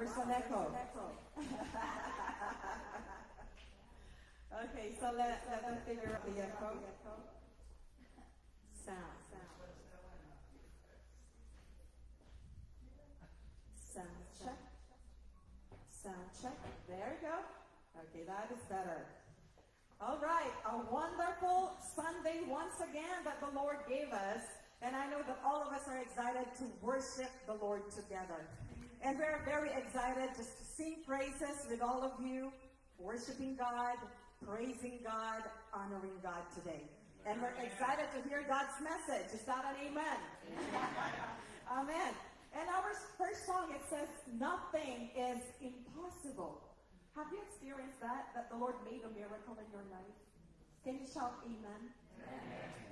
There's an echo. Okay, so let them figure out the echo. Sound. Sound check. Sound check. There you go. Okay, that is better. All right, a wonderful Sunday once again that the Lord gave us. And I know that all of us are excited to worship the Lord together. And we're very excited just to sing praises with all of you, worshiping God, praising God, honoring God today. And we're excited to hear God's message. Is that an amen? Amen. And our first song, it says, nothing is impossible. Have you experienced that the Lord made a miracle in your life? Can you shout amen?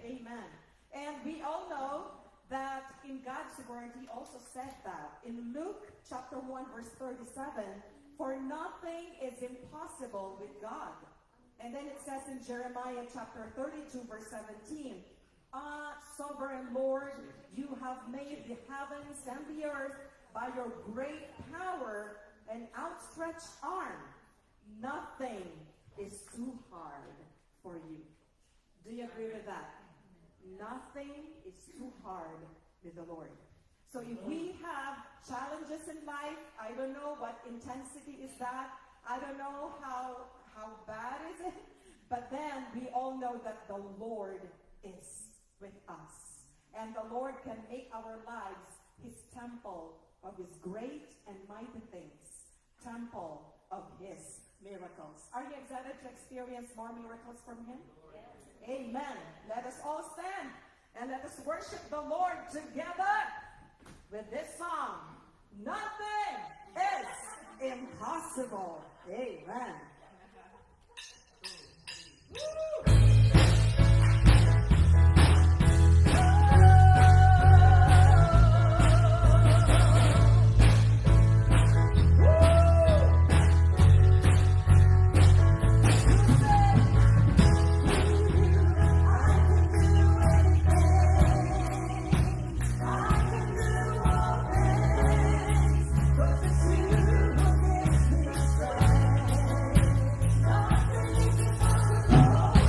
Amen. Amen. And we all know that in God's word, he also said that. In Luke chapter 1, verse 37, for nothing is impossible with God. And then it says in Jeremiah chapter 32, verse 17, sovereign Lord, you have made the heavens and the earth by your great power and outstretched arm. Nothing is too hard for you. Do you agree with that? Nothing is too hard with the Lord. So if we have challenges in life, I don't know what intensity is that. I don't know how bad is it. But then we all know that the Lord is with us. And the Lord can make our lives his temple of his great and mighty things. Temple of his miracles. Are you excited to experience more miracles from him? Yes. Amen. Let us all stand and let us worship the Lord together with this song. Nothing is impossible. Amen. Woo! Oh,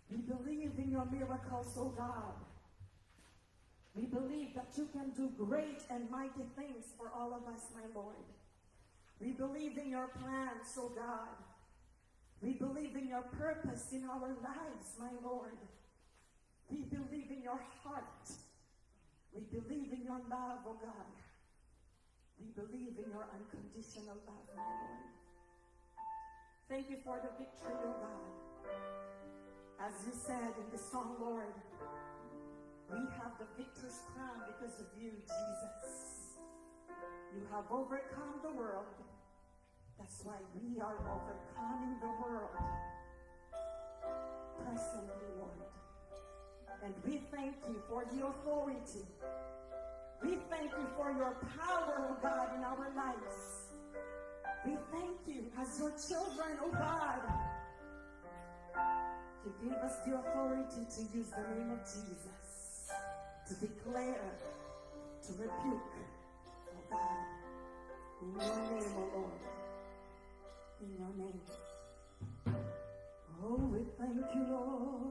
We believe in your miracles, oh God. We believe that you can do great and mighty things for all of us, my Lord. We believe in your plans, oh God. We believe in your purpose in our lives, my Lord. We believe in your heart. We believe in your love, oh God. We believe in your unconditional love, my Lord. Thank you for the victory, oh God. As you said in the song, Lord, we have the victor's crown because of you, Jesus. You have overcome the world. That's why we are overcoming the world presently, Lord. And we thank you for the authority. We thank you for your power, oh God, in our lives. We thank you as your children, oh God. You give us the authority to use the name of Jesus, to declare, to rebuke, oh God, in your name, oh Lord, in your name. Oh, we thank you, Lord.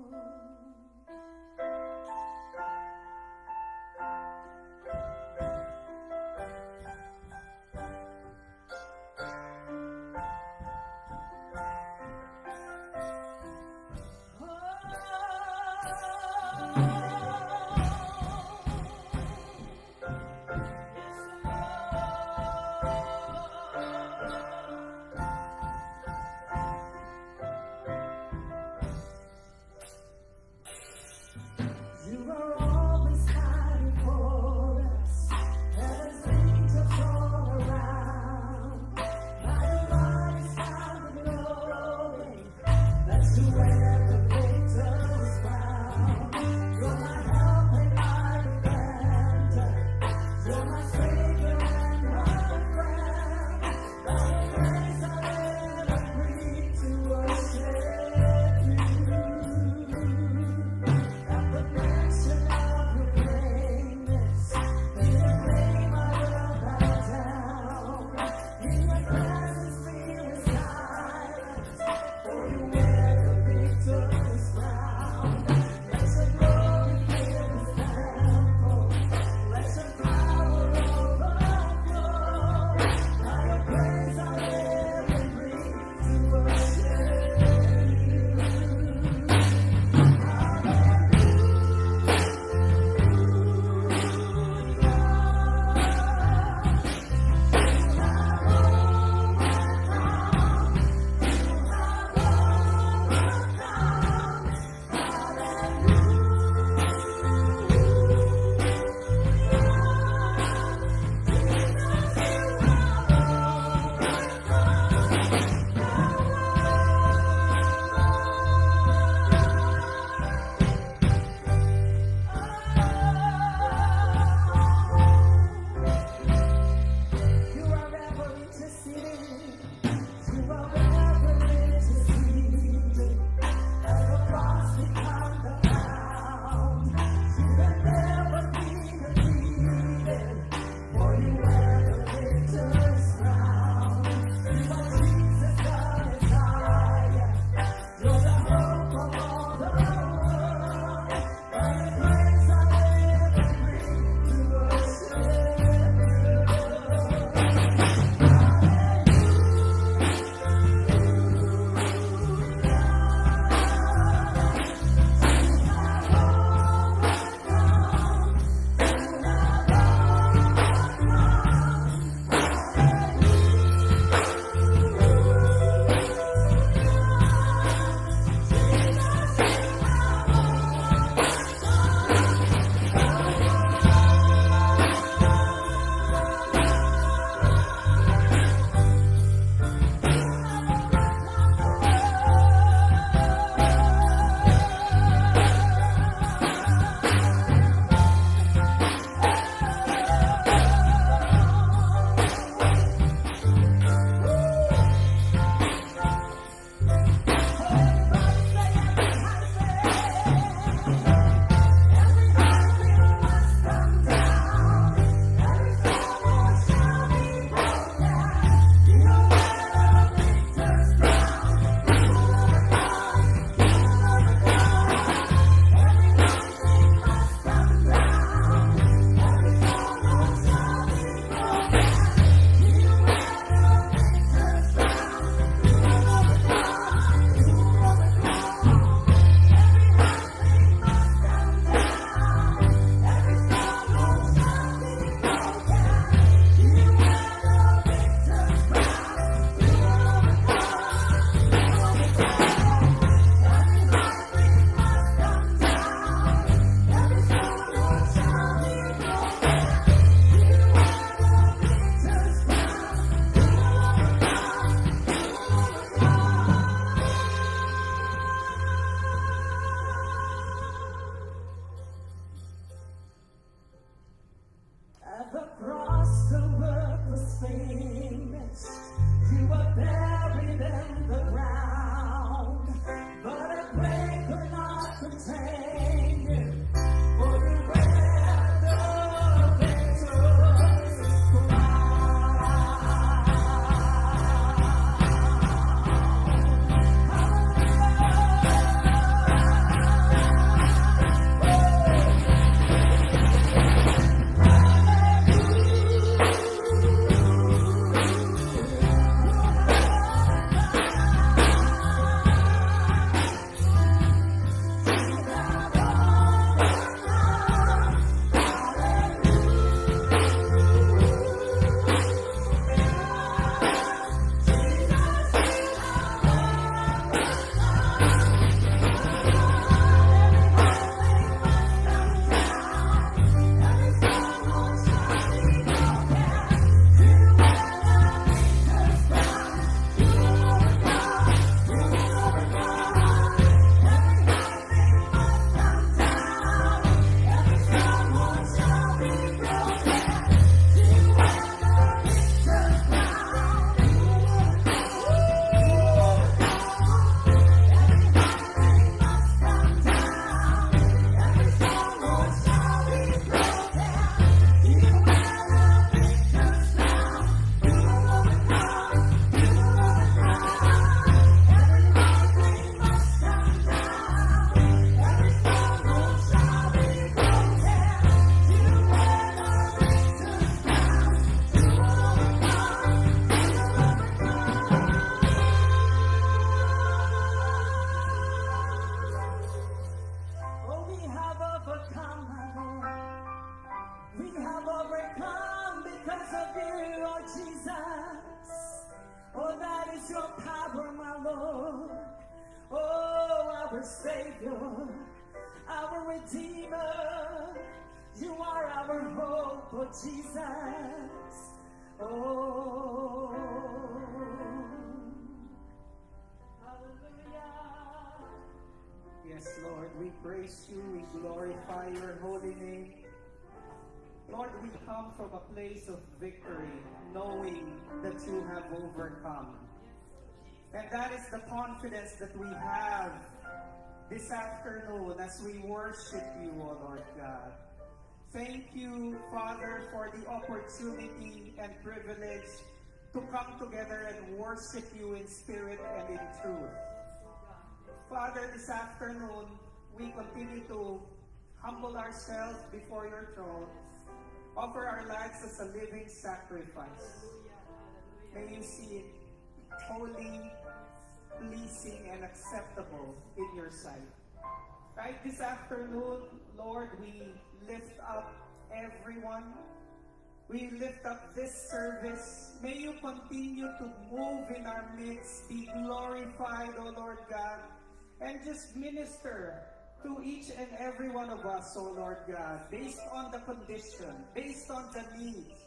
Savior, our Redeemer. You are our hope, oh Jesus. Oh, hallelujah. Yes, Lord, we praise you, we glorify your holy name. Lord, we come from a place of victory, knowing that you have overcome. And that is the confidence that we have this afternoon as we worship you, O Lord God. Thank you, Father, for the opportunity and privilege to come together and worship you in spirit and in truth. Father, this afternoon, we continue to humble ourselves before your throne, offer our lives as a living sacrifice. May you see it holy, pleasing, and acceptable in your sight. Right this afternoon, Lord, we lift up everyone. We lift up this service. May you continue to move in our midst, be glorified, O Lord God, and just minister to each and every one of us, O Lord God, based on the condition, based on the needs.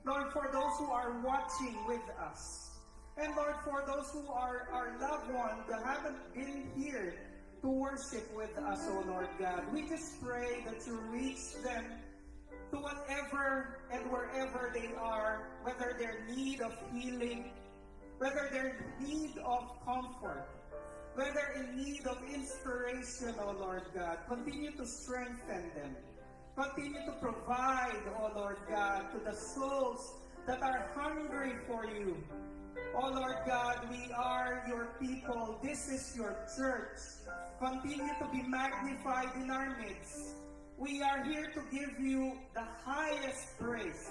Lord, for those who are watching with us, and Lord, for those who are our loved ones that haven't been here to worship with us, oh Lord God, we just pray that you reach them to whatever and wherever they are, whether they're in need of healing, whether they're in need of comfort, whether in need of inspiration, oh Lord God. Continue to strengthen them. Continue to provide, oh Lord God, to the souls that are hungry for you. Oh Lord God, we are your people. This is your church. Continue to be magnified in our midst. We are here to give you the highest praise,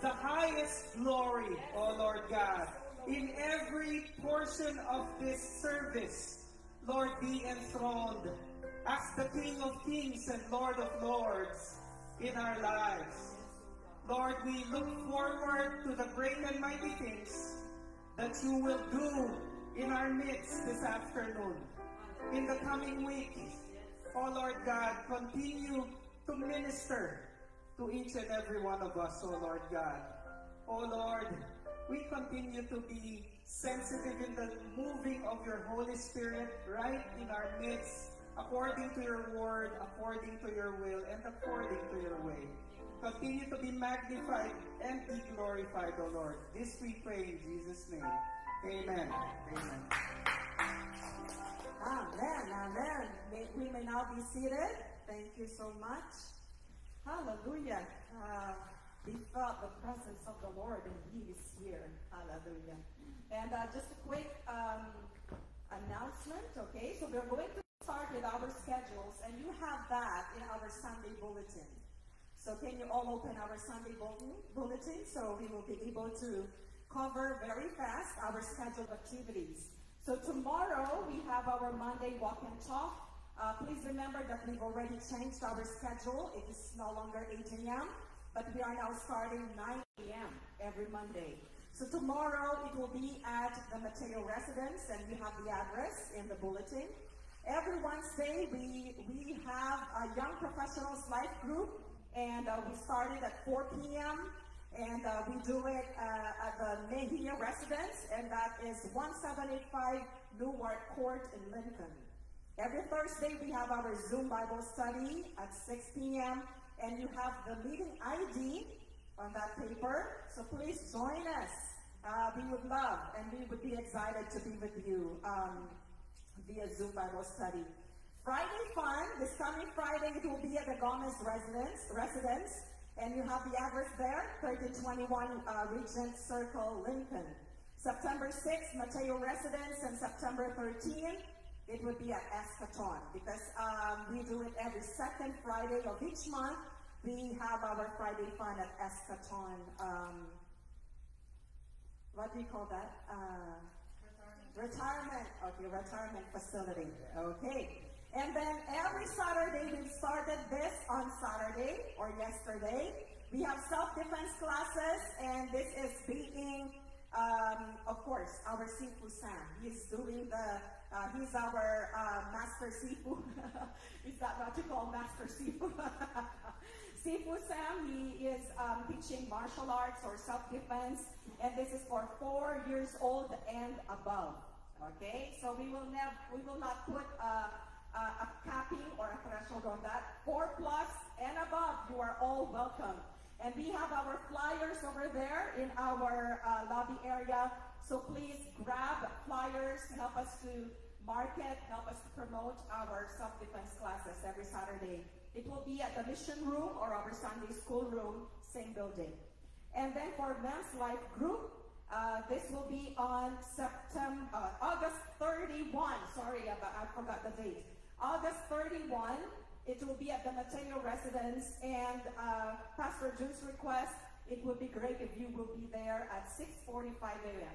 the highest glory, oh Lord God. In every portion of this service, Lord, be enthroned as the King of Kings and Lord of Lords in our lives. Lord, we look forward to the great and mighty things that you will do in our midst this afternoon. In the coming week, oh Lord God, continue to minister to each and every one of us, oh Lord God. Oh Lord, we continue to be sensitive in the moving of your Holy Spirit right in our midst, according to your word, according to your will, and according to your way. Continue to be magnified and be glorified, O Lord. This we pray in Jesus' name. Amen. Amen. Amen. Amen. We may now be seated. Thank you so much. Hallelujah. We felt the presence of the Lord and He is here. Hallelujah. And just a quick announcement, okay? So we're going to start with our schedules, and you have that in our Sunday bulletin. So can you all open our Sunday bulletin so we will be able to cover very fast our scheduled activities. So tomorrow we have our Monday walk and talk. Please remember that we've already changed our schedule. It is no longer 8 a.m., but we are now starting 9 a.m. every Monday. So tomorrow it will be at the Mateo residence, and you have the address in the bulletin. Every Wednesday we have a Young Professionals Life Group, and we started at 4 p.m. and we do it at the Mejia residence, and that is 1785 Newark Court in Lincoln. Every Thursday we have our Zoom Bible study at 6 p.m. and you have the meeting ID on that paper, so please join us. We would love and we would be excited to be with you via Zoom Bible study. Friday fun, this coming Friday it will be at the Gomez residence, and you have the address there, 1321 Regent Circle, Lincoln. September 6th, Mateo residence, and September 13th, it would be at Escaton, because we do it every second Friday of each month. We have our Friday fun at Escaton. What do you call that? Retirement. Okay, retirement facility. Okay. And then every Saturday, we started this on Saturday or yesterday. We have self-defense classes, and this is being, of course, our Sifu Sam. He's doing the he's our Master Sifu. Is that what you call Master Sifu? Sifu Sam, he is teaching martial arts or self-defense, and this is for 4 years old and above. Okay, so we will not put a capping or a threshold on that. 4+ and above, you are all welcome. And we have our flyers over there in our lobby area. So please grab flyers, help us to market, help us to promote our self-defense classes every Saturday. It will be at the mission room or our Sunday school room, same building. And then for Men's Life Group, this will be on August 31. Sorry, I forgot the date. August 31. It will be at the Mateo residence, and Pastor June's request, it would be great if you will be there at 6:45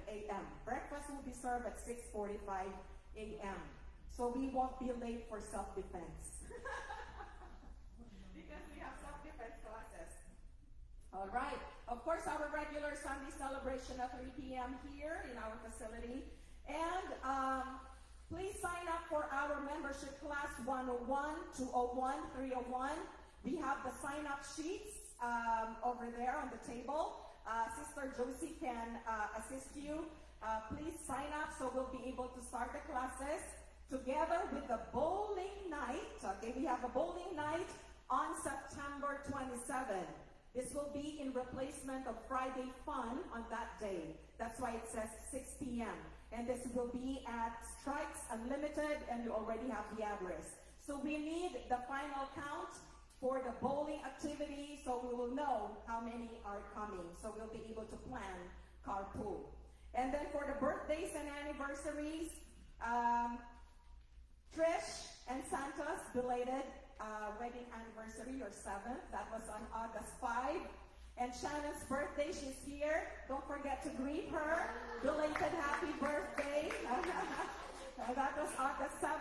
a.m. Breakfast will be served at 6:45 a.m. So we won't be late for self-defense. Because we have self-defense classes. All right. Of course, our regular Sunday celebration at 3 p.m. here in our facility. And please sign up for our membership class 101, 201, 301. We have the sign-up sheets over there on the table. Sister Josie can assist you. Please sign up so we'll be able to start the classes together with the bowling night. Okay, we have a bowling night on September 27th. This will be in replacement of Friday Fun on that day. That's why it says 6 p.m. And this will be at Strikes Unlimited, and you already have the address. So we need the final count for the bowling activity, so we will know how many are coming. So we'll be able to plan carpool. And then for the birthdays and anniversaries, Trish and Santa's belated wedding anniversary, your 7th. That was on August 5. And Shannon's birthday, she's here. Don't forget to greet her. Belated happy birthday. That was August 7.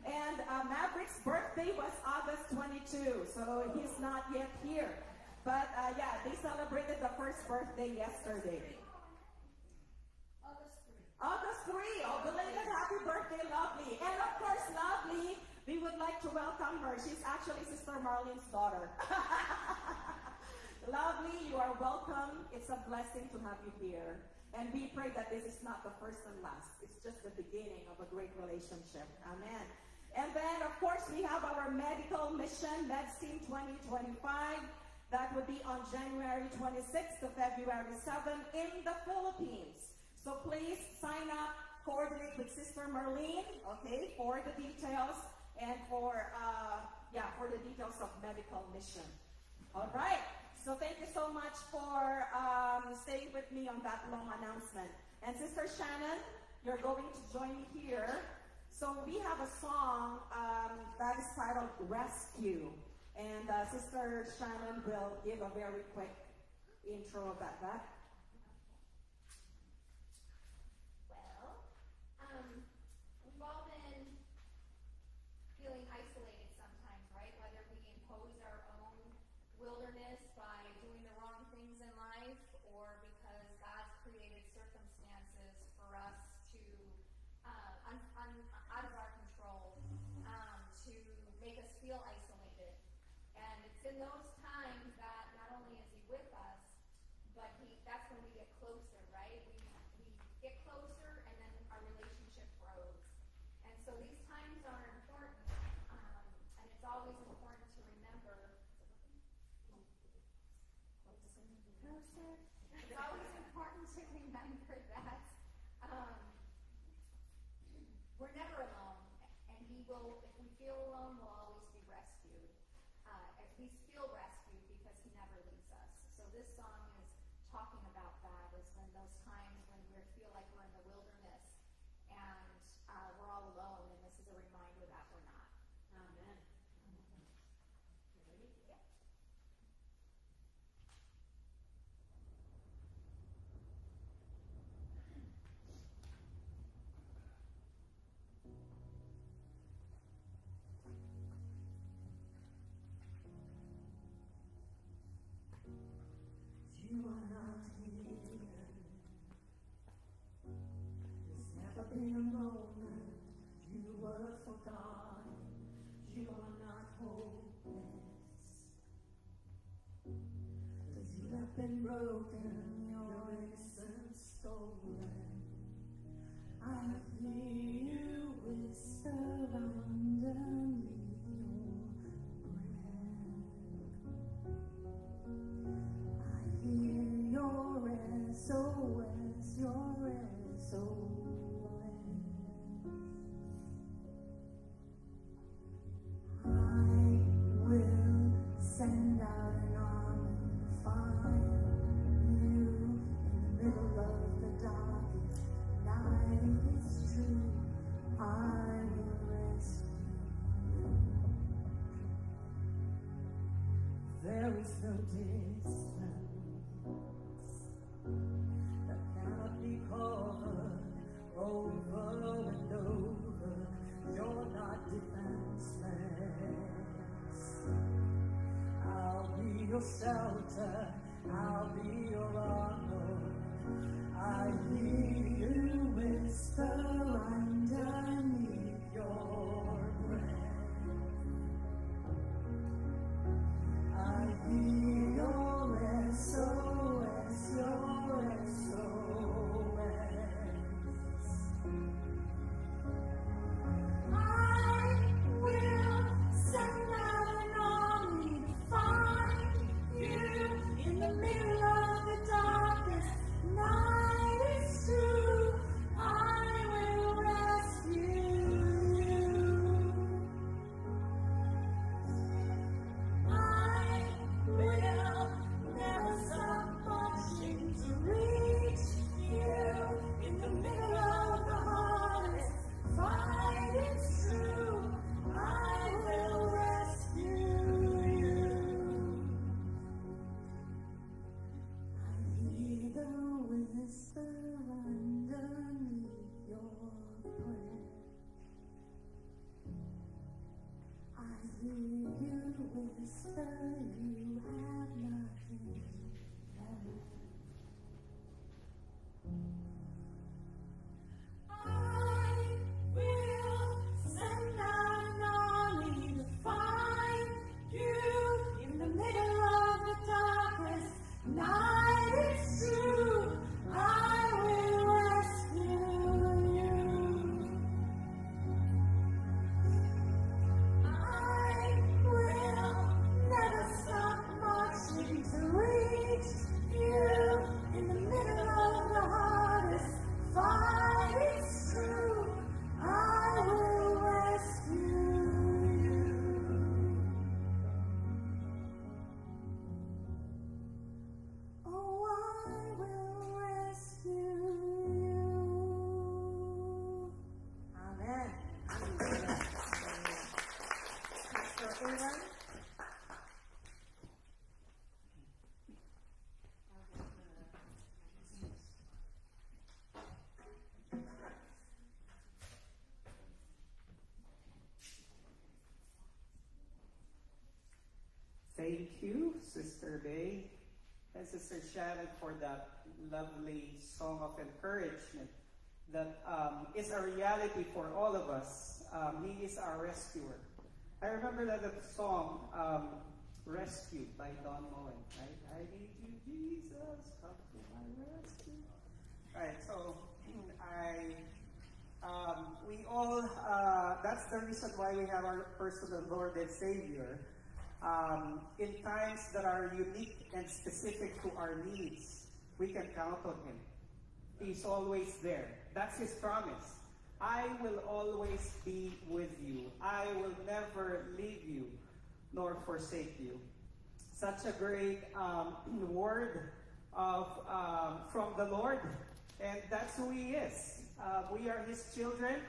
And Maverick's birthday was August 22. So he's not yet here. But yeah, they celebrated the first birthday yesterday. August 3. Oh, belated happy birthday, Lovely. And of course, Lovely, we would like to welcome her. She's actually Sister Marlene's daughter. Lovely, you are welcome. It's a blessing to have you here. And we pray that this is not the first and last. It's just the beginning of a great relationship. Amen. And then, of course, we have our medical mission, MedSteam 2025. That would be on January 26th to February 7th in the Philippines. So please sign up, coordinate with Sister Marlene, okay, for the details and for the details of medical mission. All right. So thank you so much for staying with me on that long announcement. And Sister Shannon, you're going to join me here. So we have a song that is titled Rescue. And Sister Shannon will give a very quick intro about that. Well, we've all been feeling isolated sometimes, right? Whether we impose our own wilderness by doing the wrong things in life, or because God's created circumstances for us to out of our control, to make us feel isolated. And it's in those times that not only is He with us, but that's when we get closer, right? We get closer, and then our relationship grows. And so these times are important, and it's always important to remember. It's always important to remember that we're never alone, and He will, if we feel alone, we'll always be rescued. At least feel rescued, because He never leaves us. So this song is talking about that, is when those times when we feel like we're in the wilderness and we're all alone, and this is a reminder that we're not. Amen. Ready? Yeah. You are not here. been broken, your innocence stolen. I hear you whisper underneath your breath. I hear your SOS, your SOS. I will send out an army to find you in the middle of the darkest night. It's true, I will rescue you. There is no distance that cannot be covered over and over. You're not defenseless. I'll be your shelter, I'll be your armor. I hear you whisper underneath your breath. I hear your SOS, your SOS. I will send out an army to find you in the middle of the darkest night. It's true, I will rescue you. I will never stop marching to reach you in the middle of the hardest fight. It's true, I will rescue you. I hear the whisper underneath your breath. I hear you whisper you have nothing left. I will send out an army to find you in the middle of the darkest night. It's true, I will rescue you. I will never stop marching to reach you in the middle of the hardest fight. It's true, I will rescue you. Oh, I will rescue you. Amen. Pastor Aaron? Thank you, Sister Bay and Sister Shannon, for that lovely song of encouragement that is a reality for all of us. He is our rescuer. I remember that song, Rescued by Don Moen, right? I need you, Jesus, come to my rescue. Right, so we all, that's the reason why we have our personal Lord and Savior. In times that are unique and specific to our needs, we can count on Him. He's always there. That's His promise. I will always be with you. I will never leave you nor forsake you. Such a great word of from the Lord, and that's who He is. We are His children,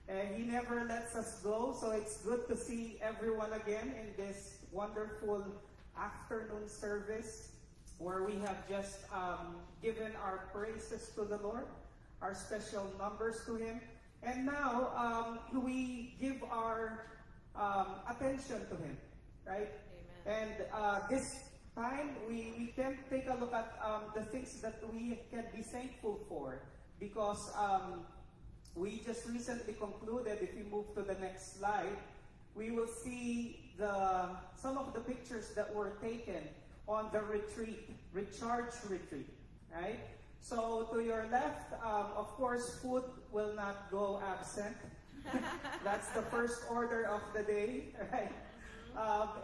and He never lets us go. So it's good to see everyone again in this wonderful afternoon service where we have just given our praises to the Lord, our special numbers to Him. And now we give our attention to Him, right? Amen. And this time we can take a look at the things that we can be thankful for, because we just recently concluded. If you move to the next slide, we will see some of the pictures that were taken on the retreat, recharge retreat, right? So to your left, of course, food will not go absent. That's the first order of the day, right?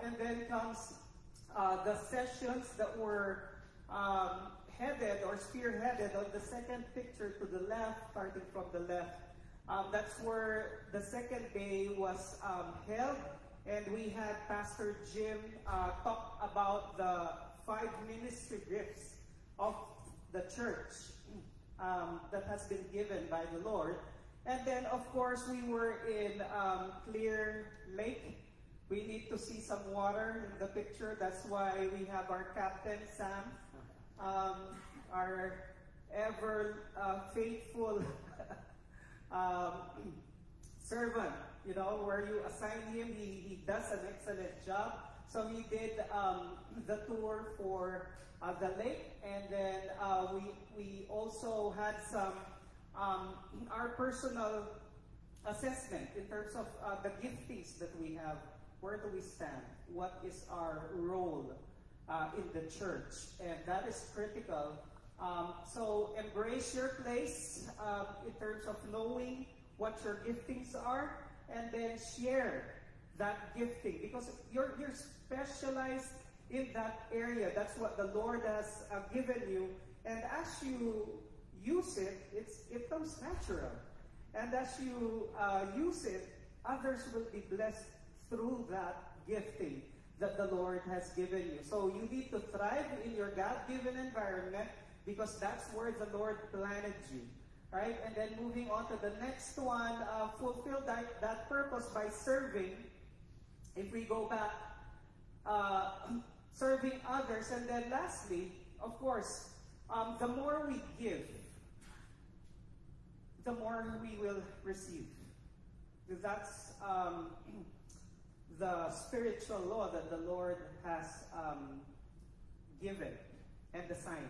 And then comes the sessions that were headed or spearheaded on the second picture to the left, starting from the left. That's where the second day was held, and we had Pastor Jim talk about the 5 ministry gifts of the church that has been given by the Lord. And then, of course, we were in Clear Lake. We need to see some water in the picture. That's why we have our captain, Sam, our ever faithful servant. You know, where you assign him, he does an excellent job. So he did the tour for the lake, and then we also had some our personal assessment in terms of the giftings that we have. Where do we stand? What is our role in the church? And that is critical. So embrace your place in terms of knowing what your giftings are, and then share that gifting, because you're specialized in that area. That's what the Lord has given you, and as you use it, it comes natural. And as you use it, others will be blessed through that gifting that the Lord has given you. So you need to thrive in your God-given environment, because that's where the Lord planted you. Right? And then moving on to the next one, fulfill that purpose by serving. If we go back, serving others. And then lastly, of course, the more we give, the more we will receive. That's the spiritual law that the Lord has given and assigned.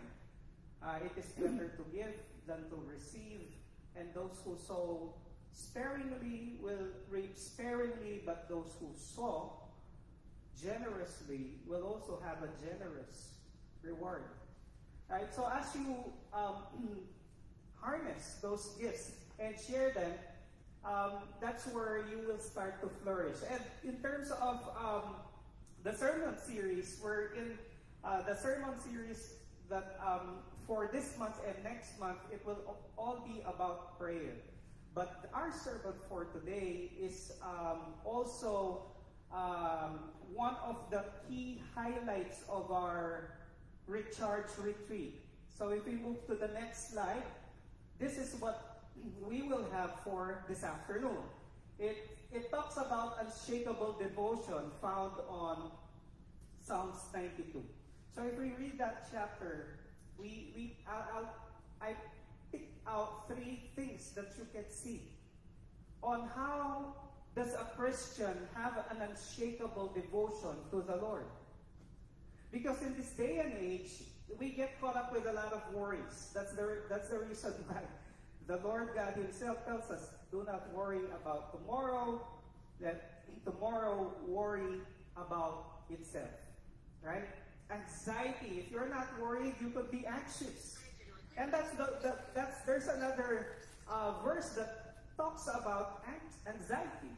It is better to give than to receive, and those who sow sparingly will reap sparingly, but those who sow generously will also have a generous reward. Right? So as you harness those gifts and share them, that's where you will start to flourish. And in terms of the sermon series, we're in the sermon series that for this month and next month, it will all be about prayer. But our sermon for today is also one of the key highlights of our Recharge Retreat. So if we move to the next slide, this is what we will have for this afternoon. It talks about unshakable devotion found on Psalms 92. So if we read that chapter, I picked out 3 things that you can see on how does a Christian have an unshakable devotion to the Lord. Because in this day and age, we get caught up with a lot of worries. That's the reason why the Lord God himself tells us, do not worry about tomorrow, let tomorrow worry about itself. Right? Anxiety. If you're not worried, you could be anxious. And there's another verse that talks about anxieties.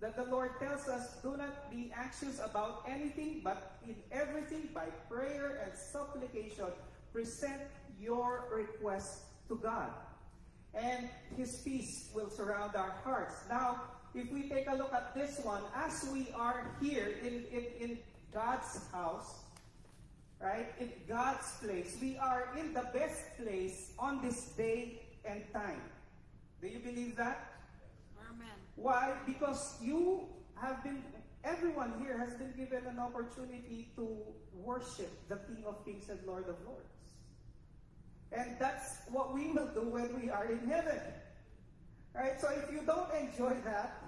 That the Lord tells us, do not be anxious about anything, but in everything by prayer and supplication, present your request to God. And His peace will surround our hearts. Now, if we take a look at this one, as we are here in God's house, right, in God's place, we are in the best place on this day and time. Do you believe that? Amen. Why? Because everyone here has been given an opportunity to worship the King of Kings and Lord of Lords. And that's what we will do when we are in heaven. Right? So if you don't enjoy that,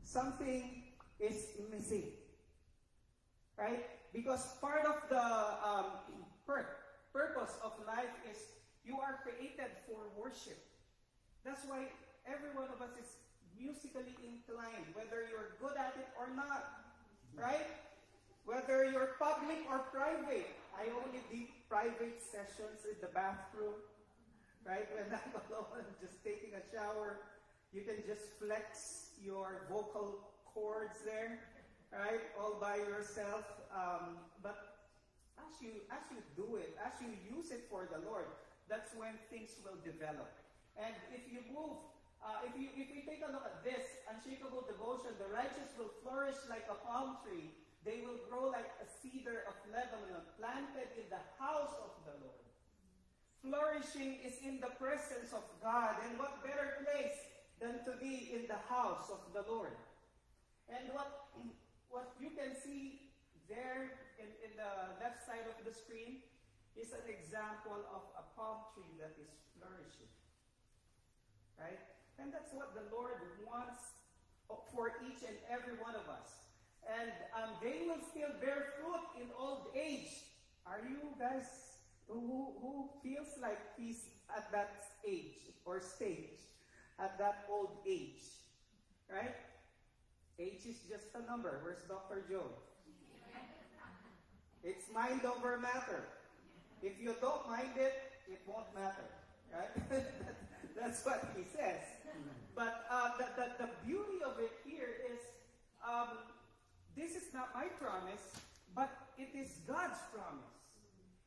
something is missing. Right? Because part of the purpose of life is you are created for worship. That's why every one of us is musically inclined, whether you're good at it or not. Right? Whether you're public or private. I only did private sessions in the bathroom. Right? When I'm alone, just taking a shower, you can just flex your vocal cords there, right? All by yourself. But as you do it, as you use it for the Lord, that's when things will develop. And if you move, if we take a look at this, unshakable devotion, the righteous will flourish like a palm tree. They will grow like a cedar of Lebanon, planted in the house of the Lord. Flourishing is in the presence of God. And what better place than to be in the house of the Lord? And what you can see there in the left side of the screen is an example of a palm tree that is flourishing. Right? And that's what the Lord wants for each and every one of us. And they will still bear fruit in old age. Are you guys who feels like he's at that age or stage, at that old age? Right? Age is just a number. Where's Dr. Joe? It's mind over matter. If you don't mind it, it won't matter. Right? That's what he says. But the beauty of it here is, this is not my promise, but it is God's promise.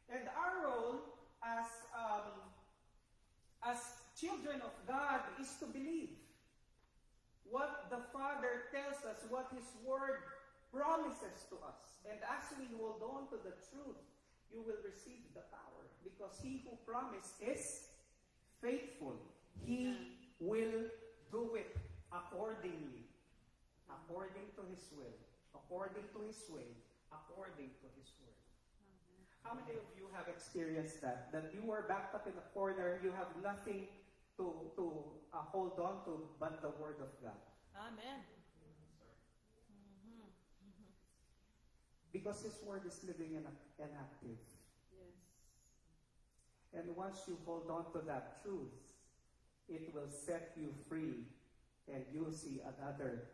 And our role as children of God is to believe what the Father tells us, what His Word promises to us. And as we hold on to the truth, you will receive the power. Because He who promised is faithful. He will do it accordingly. According to His will. According to His way. According to His word. How many of you have experienced that? That you are backed up in a corner, you have nothing to hold on to but the Word of God. Amen. Because His Word is living and active. Yes. And once you hold on to that truth, it will set you free and you'll see another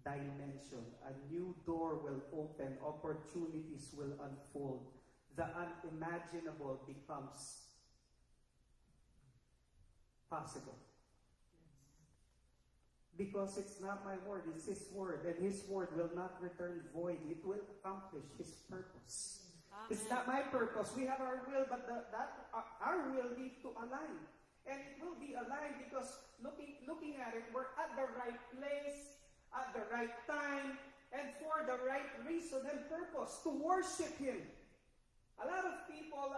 dimension. A new door will open, opportunities will unfold. The unimaginable becomes possible. Because it's not my word, it's His word. And His word will not return void. It will accomplish His purpose. Amen. It's not my purpose. We have our will, but our will needs to align. And it will be aligned because looking at it, we're at the right place, at the right time, and for the right reason and purpose, to worship Him. A lot of people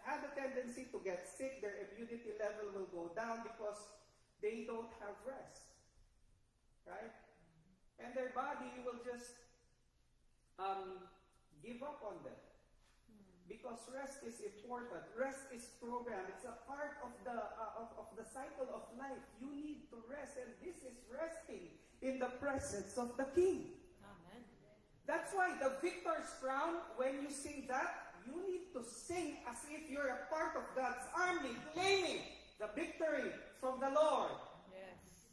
have a tendency to get sick. Their immunity level will go down because they don't have rest. Right? And their body will just give up on them. Because rest is important. Rest is programmed. It's a part of the cycle of life. You need to rest, and this is resting in the presence of the King. Amen. That's why the victor's crown, when you sing that, you need to sing as if you're a part of God's army, claiming the victory from the Lord. Yes.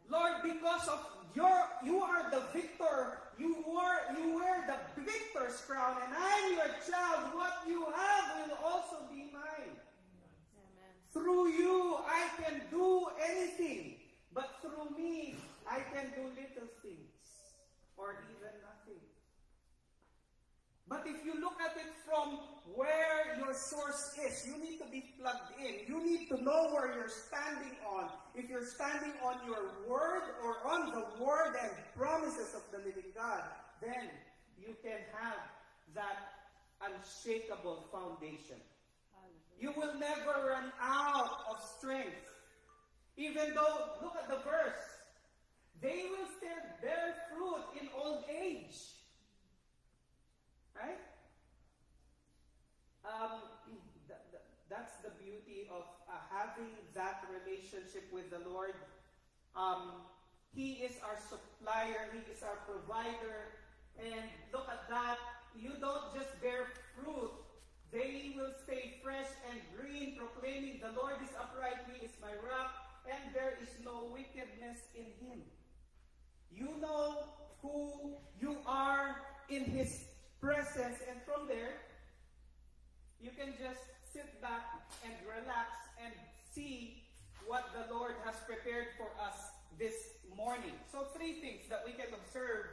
Lord, because of you are the victor, you wear the victor's crown, and I'm your child. What you have will also be mine. Amen. Through you, I can do anything, but through me, I can do little things, or even nothing. But if you look at it from where your source is, you need to be plugged in. You need to know where you're standing on. If you're standing on your word or on the word and promises of the living God, then you can have that unshakable foundation. You will never run out of strength. Even though, look at the verse, they will still bear fruit in old age. Right? That's the beauty of having that relationship with the Lord. He is our supplier. He is our provider. And look at that. You don't just bear fruit. They will stay fresh and green, proclaiming the Lord is upright. He is my rock. And there is no wickedness in Him. You know who you are in His presence, and from there, you can just sit back and relax and see what the Lord has prepared for us this morning. So 3 things that we can observe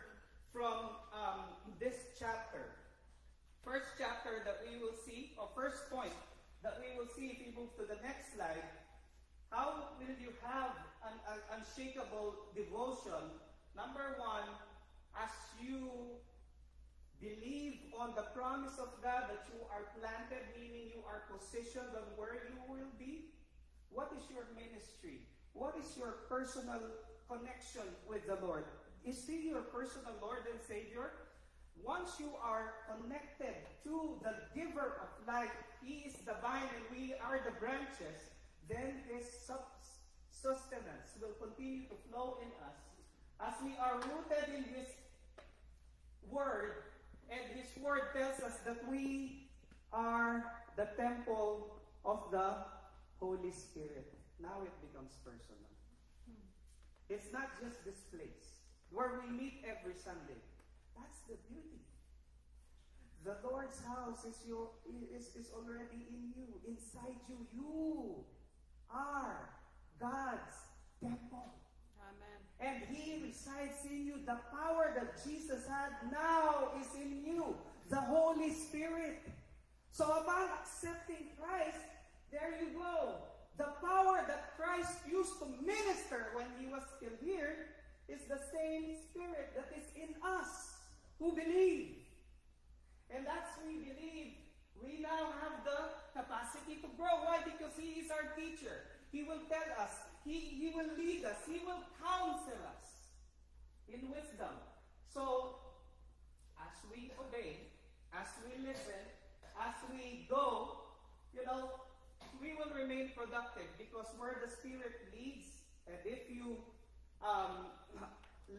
from this chapter. First chapter that we will see, or first point that we will see if we move to the next slide, how will you have an unshakable devotion? Number 1, as you believe on the promise of God that you are planted, meaning you are positioned on where you will be. What is your ministry? What is your personal connection with the Lord? Is He your personal Lord and Savior? Once you are connected to the giver of life, He is the vine and we are the branches, then His sustenance will continue to flow in us as we are rooted in His Word. And His Word tells us that we are the temple of the Holy Spirit. Now it becomes personal. It's not just this place where we meet every Sunday. That's the beauty. The Lord's house is already in you, inside you. You are God's temple. Amen. And He resides in you. The power that Jesus had now is in you. The Holy Spirit. So upon accepting Christ, there you go. The power that Christ used to minister when He was still here is the same Spirit that is in us who believe. And that's we believe. We now have the capacity to grow. Why? Because He is our teacher. He will tell us. He will lead us. He will counsel us in wisdom. So, as we obey, as we listen, as we go, we will remain productive because where the Spirit leads, and if you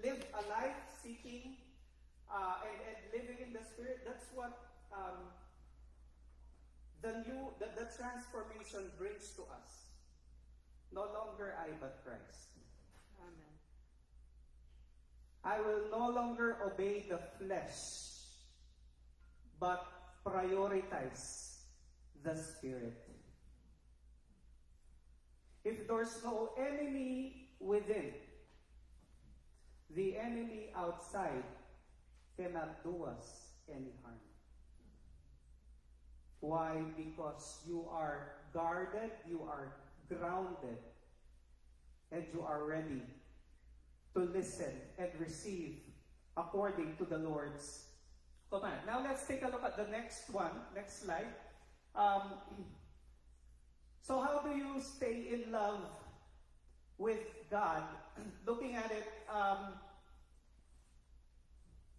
live a life seeking and living in the Spirit, that's what the transformation brings to us. No longer I, but Christ. Amen. I will no longer obey the flesh, but prioritize the Spirit. If there's no enemy within, the enemy outside cannot do us any harm. Why? Because you are guarded, you are grounded, and you are ready to listen and receive according to the Lord's command. Now let's take a look at the next one, next slide. So how do you stay in love with God? Looking at it,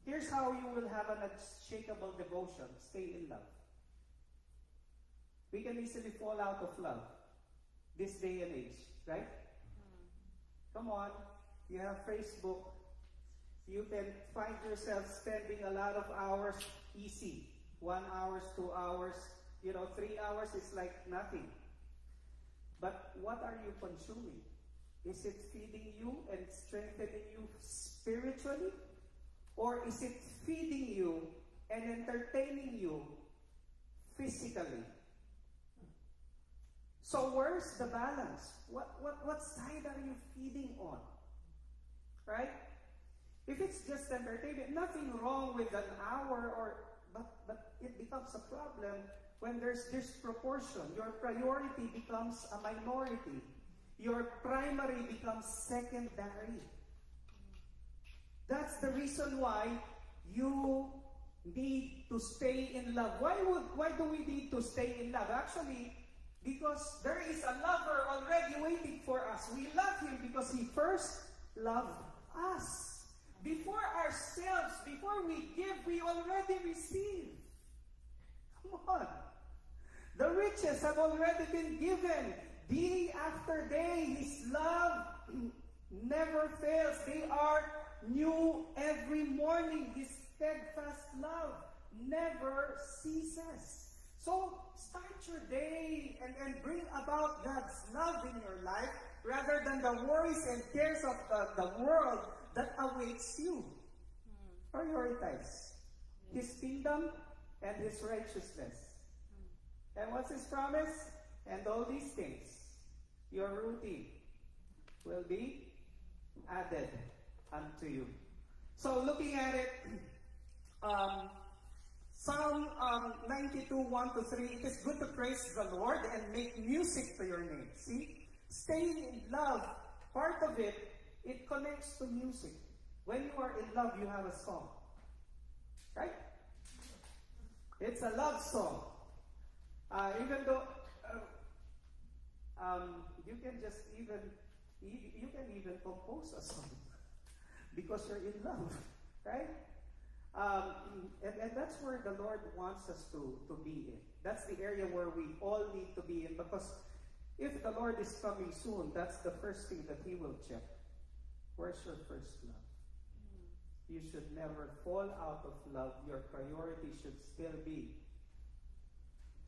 here's how you will have an unshakable devotion. Stay in love. We can easily fall out of love this day and age, right? Come on, you have Facebook. You can find yourself spending a lot of hours easy. 1 hour, 2 hours, 3 hours is like nothing. But what are you consuming? Is it feeding you and strengthening you spiritually? Or is it feeding you and entertaining you physically? So where's the balance? What side are you feeding on? Right? If it's just entertainment, nothing wrong with an hour, but it becomes a problem when there's disproportion. Your priority becomes a minority. Your primary becomes secondary. That's the reason why you need to stay in love. Why do we need to stay in love? Actually, because there is a lover already waiting for us. We love Him because He first loved us. Before ourselves, before we give, we already receive. Come on. The riches have already been given. Day after day, His love never fails. They are new every morning. His steadfast love never ceases. So start your day and bring about God's love in your life rather than the worries and cares of the world that awaits you. Prioritize His kingdom and His righteousness. And what's His promise? And all these things, your routine, will be added unto you. So looking at it, Psalm 92, 1 to 3, it is good to praise the Lord and make music to your name. See? Staying in love, part of it, it connects to music. When you are in love, you have a song. Right? It's a love song. Even though you can just even compose a song because you're in love, right? And that's where the Lord wants us to be in. That's the area where we all need to be in, because if the Lord is coming soon, that's the first thing that He will check. Where's your first love? You should never fall out of love. Your priority should still be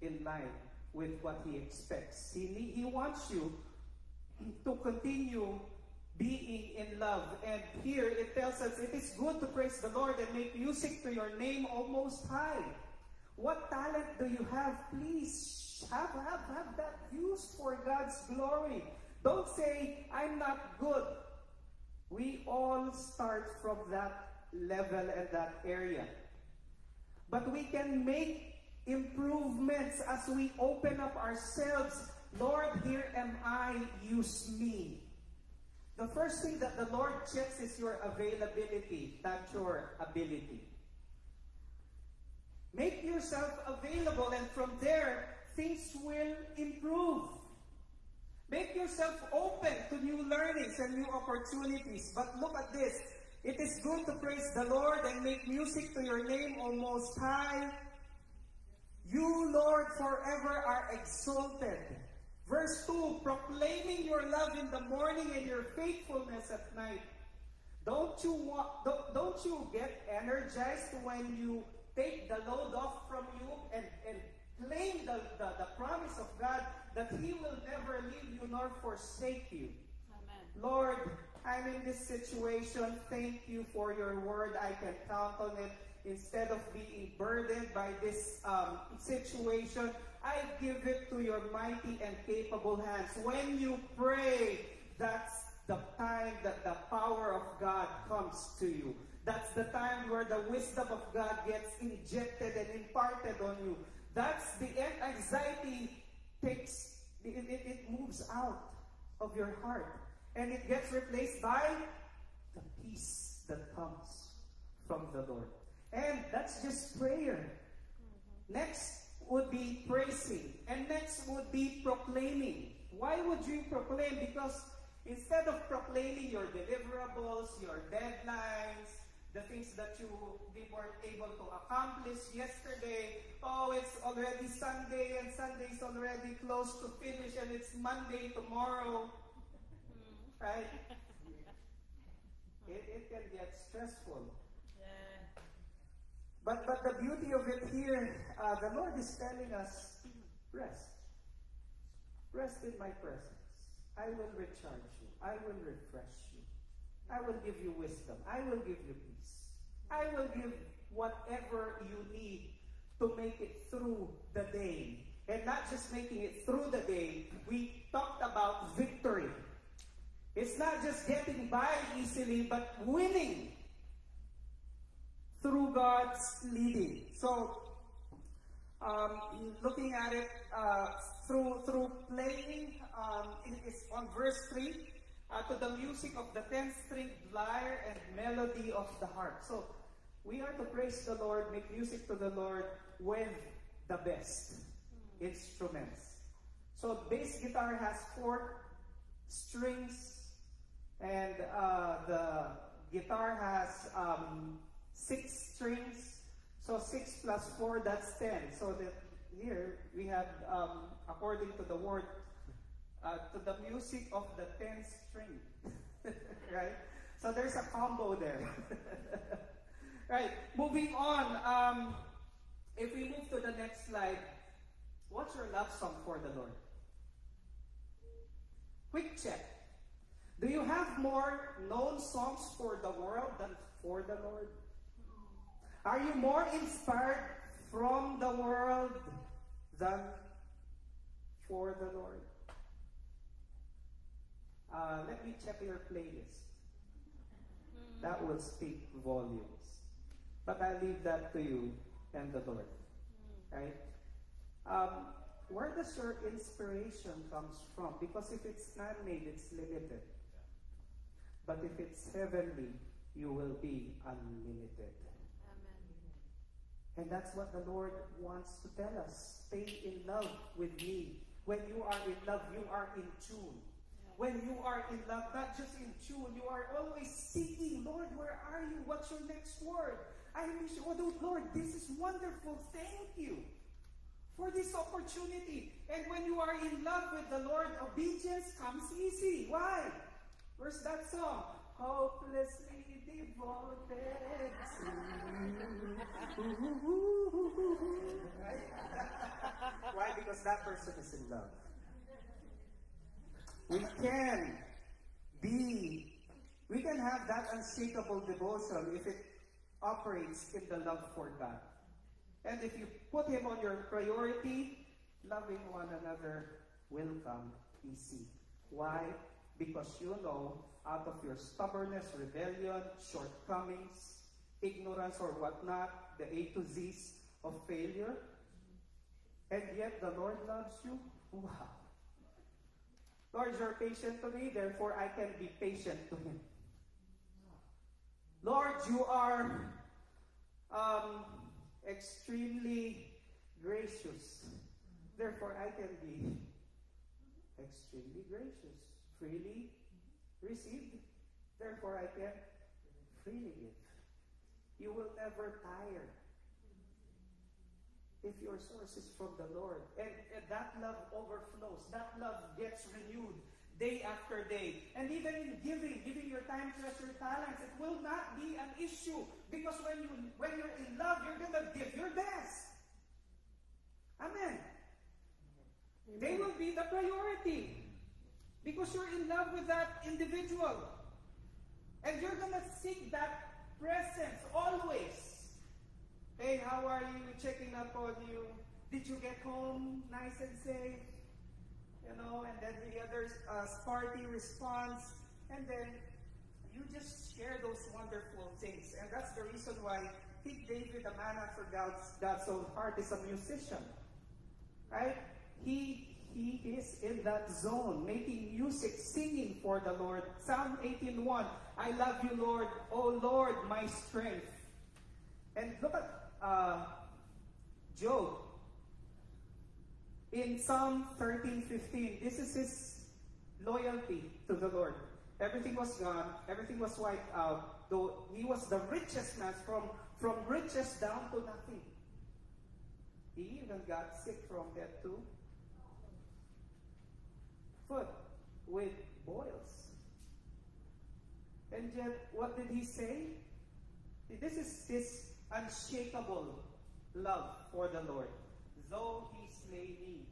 in line with what He expects. He wants you to continue being in love. And here it tells us, it is good to praise the Lord and make music to your name, O Most High. What talent do you have? Please have that used for God's glory. Don't say, I'm not good. We all start from that level and that area. But we can make improvements as we open up ourselves. Lord, here am I, use me. The first thing that the Lord checks is your availability, not your ability. Make yourself available, and from there, things will improve. Make yourself open to new learnings and new opportunities. But look at this. It is good to praise the Lord and make music to your name, O Most High. You, Lord, forever are exalted. Verse 2, proclaiming your love in the morning and your faithfulness at night. Don't you get energized when you take the load off from you and claim the promise of God that He will never leave you nor forsake you? Amen. Lord, I'm in this situation. Thank you for your word. I can count on it. Instead of being burdened by this situation, I give it to your mighty and capable hands. When you pray, that's the time that the power of God comes to you. That's the time where the wisdom of God gets injected and imparted on you. That's the end. Anxiety it moves out of your heart. And it gets replaced by the peace that comes from the Lord. And that's just prayer. Next would be praising. And next would be proclaiming. Why would you proclaim? Because instead of proclaiming your deliverables, your deadlines, the things that you weren't able to accomplish yesterday, oh, it's already Sunday and Sunday is already close to finish and it's Monday tomorrow. Right? It can get stressful. But the beauty of it here, the Lord is telling us, rest. Rest in my presence. I will recharge you. I will refresh you. I will give you wisdom. I will give you peace. I will give whatever you need to make it through the day. And not just making it through the day, we talked about victory. It's not just getting by easily, but winning through God's leading. So, looking at it through playing, it is on verse 3, to the music of the 10-stringed lyre and melody of the harp. So, we are to praise the Lord, make music to the Lord with the best instruments. So, bass guitar has 4 strings, and the guitar has 6 strings. So 6 plus 4, that's 10. So that here we have, according to the word, to the music of the 10th string. Right? So there's a combo there. Right. Moving on. If we move to the next slide, what's your love song for the Lord? Quick check. Do you have more known songs for the world than for the Lord? Are you more inspired from the world than for the Lord? Let me check your playlist. That will speak volumes. But I leave that to you and the Lord. Right? Where does your inspiration comes from? Because if it's man-made, it's limited. But if it's heavenly, you will be unlimited. And that's what the Lord wants to tell us. Stay in love with me. When you are in love, you are in tune. When you are in love, not just in tune, you are always seeking, Lord, where are you? What's your next word? I wish, oh Lord, this is wonderful. Thank you for this opportunity. And when you are in love with the Lord, obedience comes easy. Why? Where's that song? Hopelessly devoted to you. Why? Because that person is in love. We can have that unshakable devotion if it operates in the love for God. And if you put Him on your priority, loving one another will come easy. Why? Because you know, out of your stubbornness, rebellion, shortcomings, ignorance or whatnot, the A to Z's of failure, and yet the Lord loves you. Wow. Lord, you're patient to me, therefore I can be patient to Him. Lord, you are extremely gracious, therefore I can be extremely gracious. Freely received, therefore I can freely give. You will never tire if your source is from the Lord. And that love overflows. That love gets renewed day after day. And even in giving your time, treasure, talents, it will not be an issue. Because when you're in love, you're going to give your best. Amen. They will be the priority. Because you're in love with that individual. And you're going to seek that presence always. Hey, how are you? Checking up on you. Did you get home nice and safe? You know, and then the other party response. And then you just share those wonderful things. And that's the reason why King David, a man after God's own heart, is a musician. Right? He is in that zone, making music, singing for the Lord. Psalm 18:1, I love you, Lord. Oh, Lord, my strength. And look at Job. In Psalm 13:15, this is his loyalty to the Lord. Everything was gone. Everything was wiped out. Though he was the richest man, from riches down to nothing. He even got sick from that too. Foot with boils. And yet, what did he say? This is his unshakable love for the Lord. Though he slay me,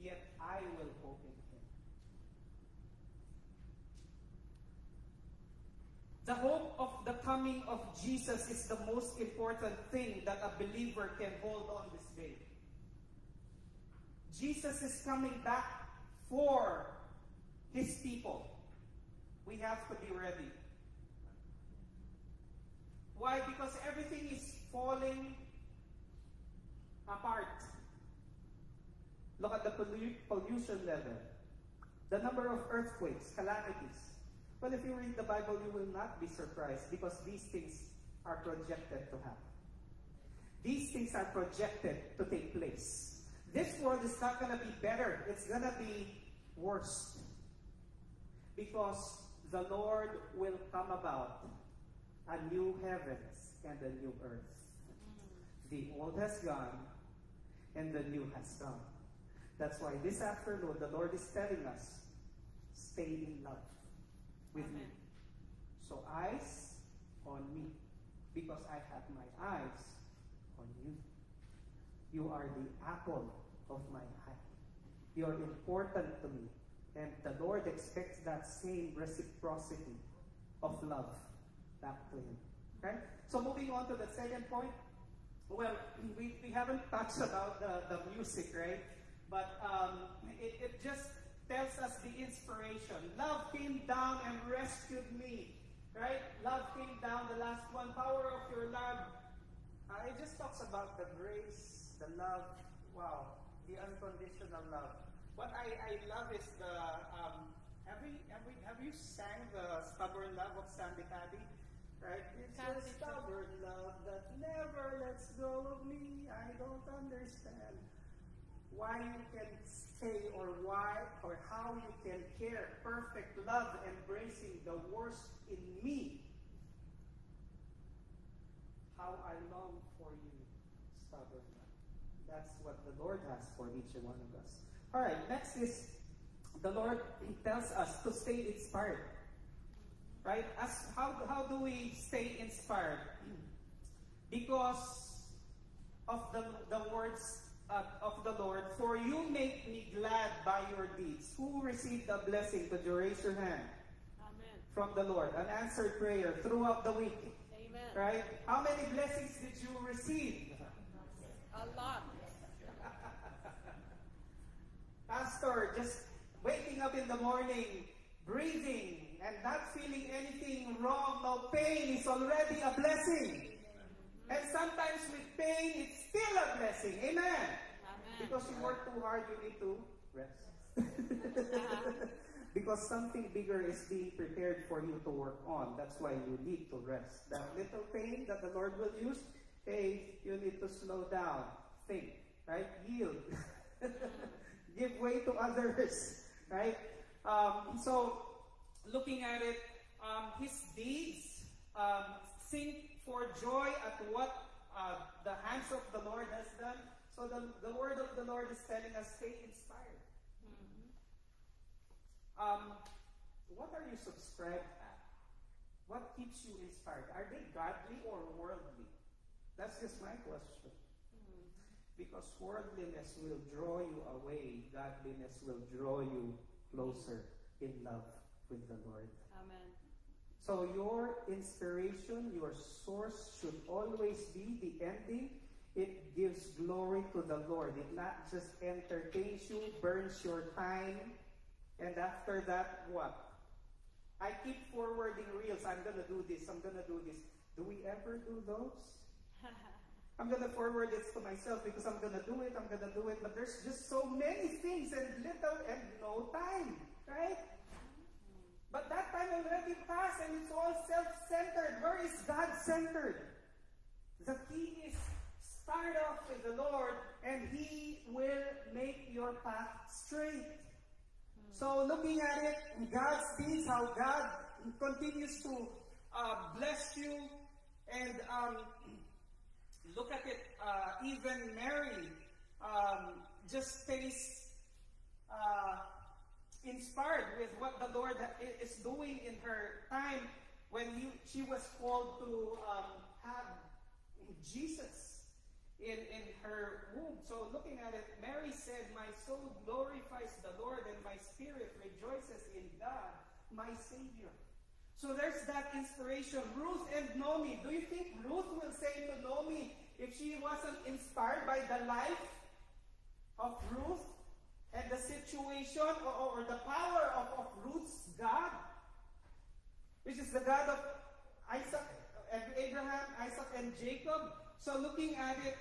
yet I will hope in him. The hope of the coming of Jesus is the most important thing that a believer can hold on this day. Jesus is coming back for His people. We have to be ready. Why? Because everything is falling apart. Look at the pollution level. The number of earthquakes, calamities. Well, if you read the Bible, you will not be surprised because these things are projected to happen. These things are projected to take place. This world is not going to be better. It's going to be worse. Because the Lord will come about a new heavens and a new earth. The old has gone and the new has come. That's why this afternoon the Lord is telling us, stay in love with me. So eyes on me, because I have my eyes on you. You are the apple of my eye. You are important to me. And the Lord expects that same reciprocity of love back to Him. Okay? So moving on to the second point. Well, we haven't touched about the music, right? But it just tells us the inspiration. Love came down and rescued me. Right? Love came down, the last one. Power of your love. It just talks about the grace, the love, wow, the unconditional love. What I love is the, have you sang the Stubborn Love of Sandy Paddy? Right? It's a stubborn love that never lets go of me. I don't understand why you can stay or why or how you can care. Perfect love embracing the worst in me. How I long for you, stubborn love. That's what the Lord has for each one of us. All right, next is the Lord tells us to stay inspired. Right? How do we stay inspired? Because of the words of the Lord, for you make me glad by your deeds. Who received a blessing? Could you raise your hand? Amen. From the Lord. An answered prayer throughout the week. Amen. Right? How many blessings did you receive? A lot. Pastor, just waking up in the morning, breathing, and not feeling anything wrong, no pain is already a blessing. And sometimes with pain, it's still a blessing. Amen. Amen. Because you work too hard, you need to rest. Because something bigger is being prepared for you to work on. That's why you need to rest. That little pain that the Lord will use, hey, you need to slow down, think, right? Yield. Give way to others, right? So, looking at it, his deeds, sing for joy at what the hands of the Lord has done. So the word of the Lord is telling us, stay inspired. What are you subscribed at? What keeps you inspired? Are they godly or worldly? That's just my question. Because worldliness will draw you away. Godliness will draw you closer in love with the Lord. Amen. So your inspiration, your source should always be the ending. It gives glory to the Lord. It not just entertains you, burns your time, and after that, what? I keep forwarding reels. I'm going to do this. I'm going to do this. Do we ever do those? I'm going to forward this to myself because I'm going to do it. I'm going to do it. But there's just so many things and little and no time. Right? But that time already passed and it's all self-centered. Where is God-centered? The key is start off with the Lord and He will make your path straight. So looking at it, God's deeds, how God continues to bless you, and look at it, even Mary just stays inspired with what the Lord is doing in her time when she was called to have Jesus in her womb. So looking at it, Mary said, my soul glorifies the Lord and my spirit rejoices in God, my Savior. So there's that inspiration. Ruth and Naomi. Do you think Ruth will say to Naomi if she wasn't inspired by the life of Ruth and the situation or the power of Ruth's God, which is the God of Isaac and Abraham, Isaac and Jacob? So looking at it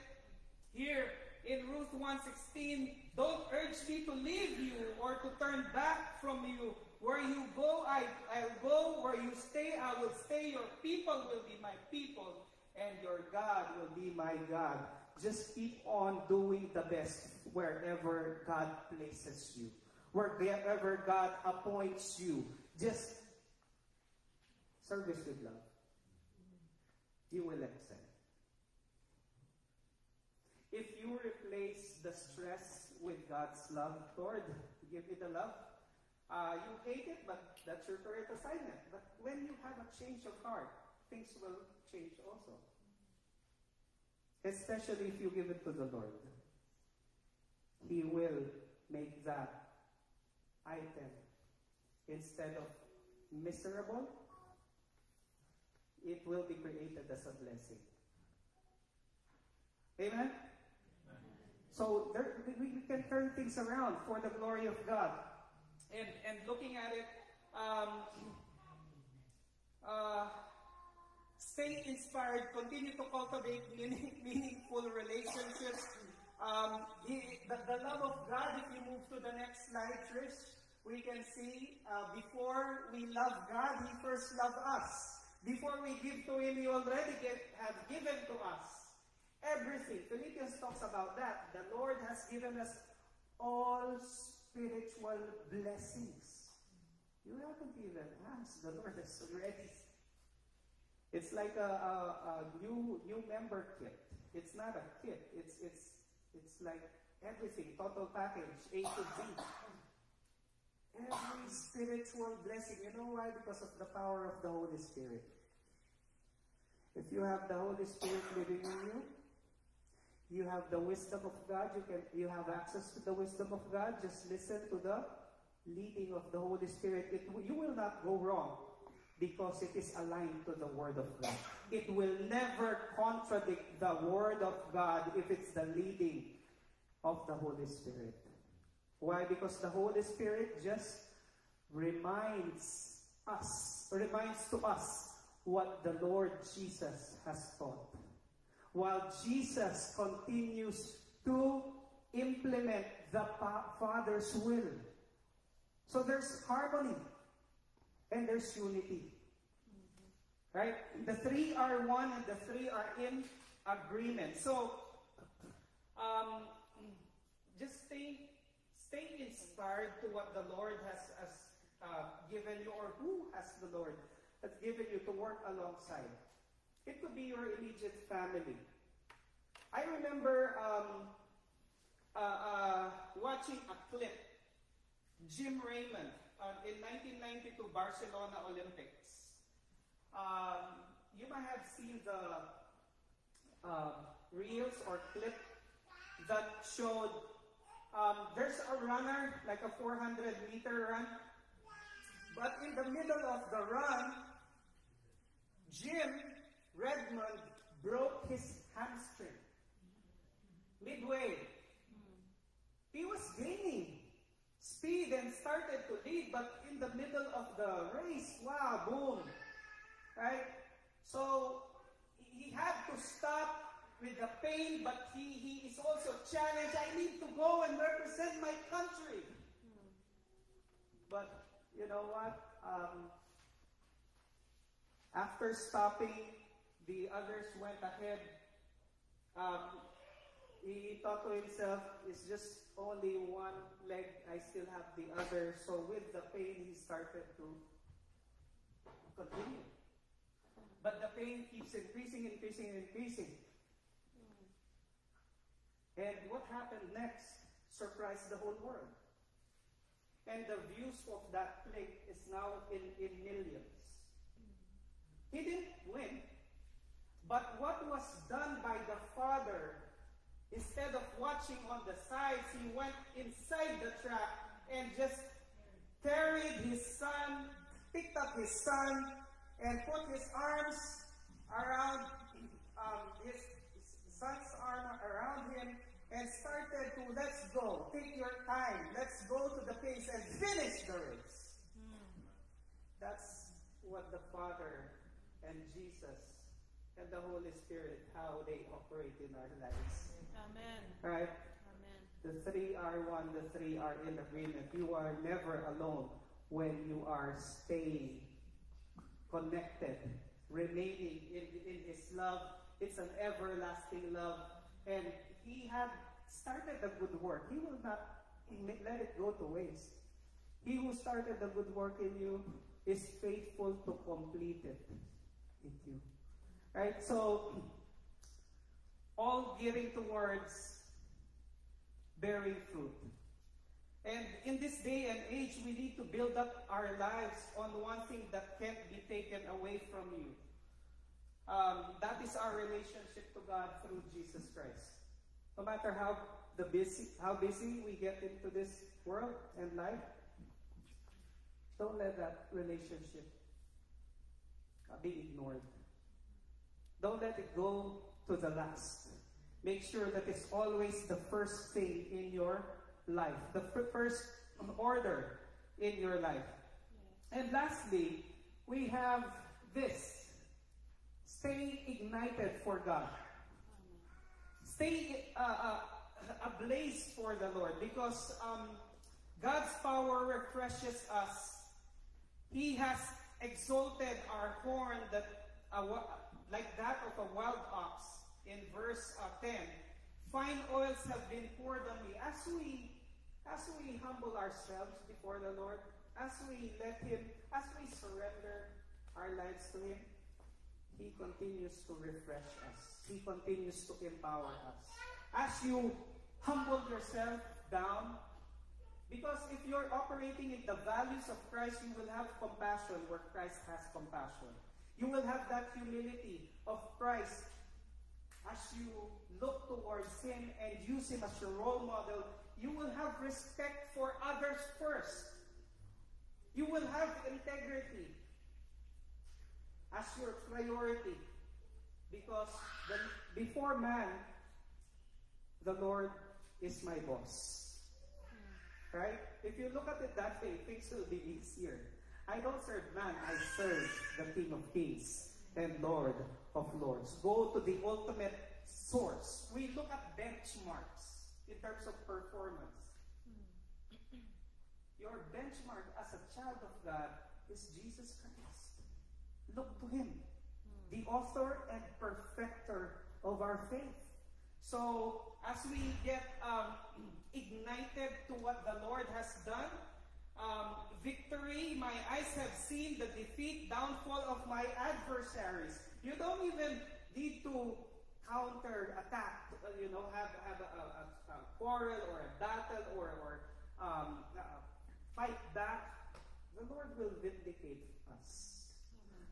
here in Ruth 1:16, don't urge me to leave you or to turn back from you. Where you go, I'll go. Where you stay, I will stay. Your people will be my people, and your God will be my God. Just keep on doing the best wherever God places you. Wherever God appoints you. Just service with love. You will excel. If you replace the stress with God's love, Lord, give me the love. You hate it, but that's your current assignment. But when you have a change of heart, things will change also. Especially if you give it to the Lord. He will make that item, instead of miserable, it will be created as a blessing. Amen? So we can turn things around for the glory of God. And looking at it, stay inspired, continue to cultivate meaningful relationships. The love of God, if you move to the next slide, Trish, we can see before we love God, He first loved us. Before we give to Him, He already have given to us everything. Philippians talks about that. The Lord has given us all spiritual blessings. You haven't even asked. The Lord has already. It's like a new member kit. It's not a kit. It's like everything, total package, A to Z. Every spiritual blessing. You know why? Because of the power of the Holy Spirit. If you have the Holy Spirit living in you, you have the wisdom of God. You have access to the wisdom of God. Just listen to the leading of the Holy Spirit. You will not go wrong because it is aligned to the Word of God. It will never contradict the Word of God if it's the leading of the Holy Spirit. Why? Because the Holy Spirit just reminds to us what the Lord Jesus has taught. While Jesus continues to implement the Father's will. So there's harmony and there's unity. Right? The three are one and the three are in agreement. So, just stay inspired to what the Lord has given you, or who has the Lord has given you to work alongside. It could be your immediate family. I remember watching a clip. Jim Raymond in 1992 Barcelona Olympics. You might have seen the reels or clip that showed there's a runner, like a 400-meter run, but in the middle of the run, Jim Redmond broke his hamstring midway. He was gaining speed and started to lead, but in the middle of the race, wow, boom, right? So he had to stop with the pain, but he is also challenged. I need to go and represent my country. But you know what? After stopping, the others went ahead. He thought to himself, it's just only one leg, I still have the other. So with the pain, he started to continue. But the pain keeps increasing. And what happened next surprised the whole world. And the views of that clip is now in millions. He didn't win, but what was done by the father, instead of watching on the sides, he went inside the track and just carried his son, picked up his son, and put his arms around his son's arm around him and started to, let's go, take your time, let's go to the pace and finish the race. That's what the Father and Jesus and the Holy Spirit, how they operate in our lives. Amen. Right? Amen. The three are one, the three are in agreement. You are never alone when you are staying connected, remaining in His love. It's an everlasting love. And He had started the good work. He will not let it go to waste. He who started the good work in you is faithful to complete it in you. Right? So, all gearing towards bearing fruit. And in this day and age, we need to build up our lives on one thing that can't be taken away from you. That is our relationship to God through Jesus Christ. No matter how busy we get into this world and life, don't let that relationship be ignored. Don't let it go to the last. Make sure that it's always the first thing in your life, the first order in your life. And lastly, we have this. Stay ignited for God. Stay ablaze for the Lord, because God's power refreshes us. He has exalted our horn that like that of a wild ox. In verse 10, fine oils have been poured on me. As we humble ourselves before the Lord, as we surrender our lives to Him, He continues to refresh us. He continues to empower us. As you humble yourself down, because if you're operating in the values of Christ, you will have compassion where Christ has compassion. You will have that humility of Christ as you look towards Him and use Him as your role model. You will have respect for others first. You will have integrity as your priority, because before man, the Lord is my boss. Right? If you look at it that way, things will be easier. I don't serve man, I serve the King of Kings and Lord of Lords. Go to the ultimate source. We look at benchmarks in terms of performance. Your benchmark as a child of God is Jesus Christ. Look to Him, the author and perfecter of our faith. So, as we get ignited to what the Lord has done, victory, my eyes have seen the defeat, downfall of my adversaries. You don't even need to counter attack, have a quarrel or a battle or fight back. The Lord will vindicate us.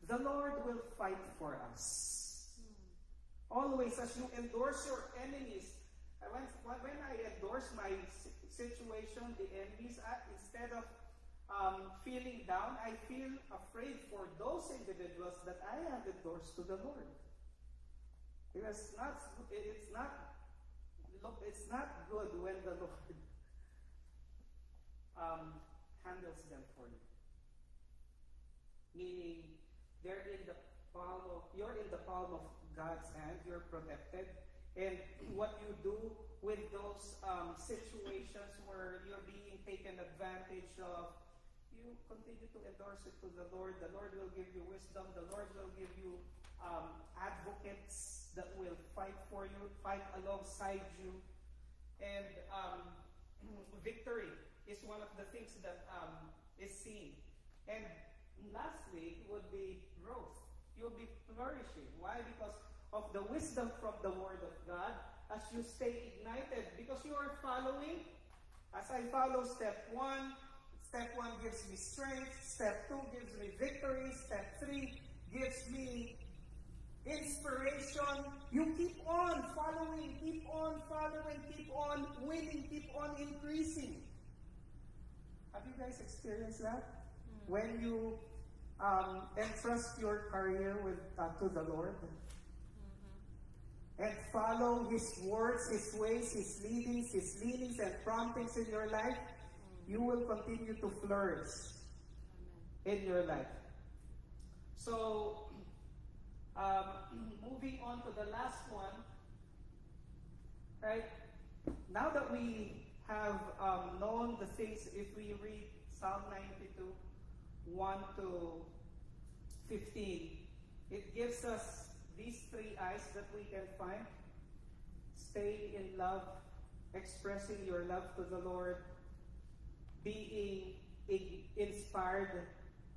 The Lord will fight for us. Always, as you endorse your enemies, when I endorse my situation, the enemies, instead of feeling down, I feel afraid for those individuals that I have endorsed to the Lord. Because it's not good when the Lord handles them for you. Meaning, you're in the palm of God's hand. You're protected, and what you do with those situations where you're being taken advantage of, you continue to endorse it to the Lord. The Lord will give you wisdom. The Lord will give you advocates that will fight for you, fight alongside you. And victory is one of the things that is seen. And lastly would be growth. You'll be flourishing. Why? Because of the wisdom from the Word of God as you stay ignited. Because you are following. As I follow step 1, step 1 gives me strength. Step 2 gives me victory. Step 3 gives me inspiration. You keep on following, keep on winning, keep on increasing. Have you guys experienced that? When you entrust your career to the Lord and follow His words, His ways, His leadings and promptings in your life, you will continue to flourish in your life. So, moving on to the last one, right? Now that we have known the things, if we read Psalm 92, 1 to 15, it gives us these 3 I's that we can find. Staying in love, expressing your love to the Lord, being inspired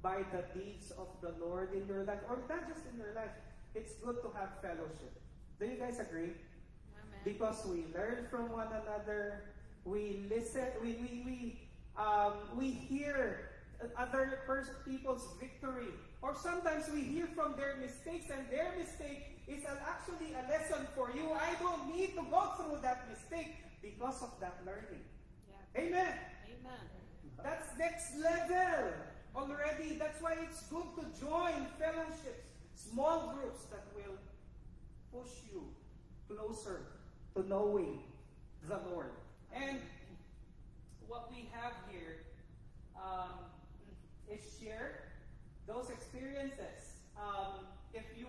by the deeds of the Lord in your life, or not just in your life. It's good to have fellowship. Do you guys agree? Amen. Because we learn from one another, we listen, we hear other people's victory, or sometimes we hear from their mistakes, and their mistake is actually a lesson for you. I don't need to go through that mistake because of that learning. Yeah. Amen. Amen. That's next level already. That's why it's good to join fellowships, small groups that will push you closer to knowing the Lord. And what we have here is share those experiences. If you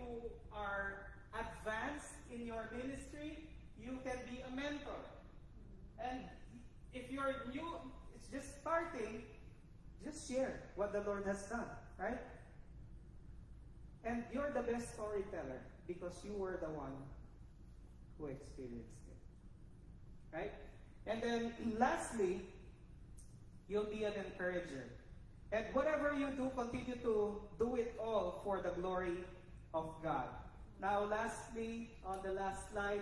are advanced in your ministry, you can be a mentor. And if you're new, it's just starting, just share what the Lord has done, right? And you're the best storyteller because you were the one who experienced it, right? And then lastly, you'll be an encourager. And whatever you do, continue to do it all for the glory of God. Now lastly, on the last slide,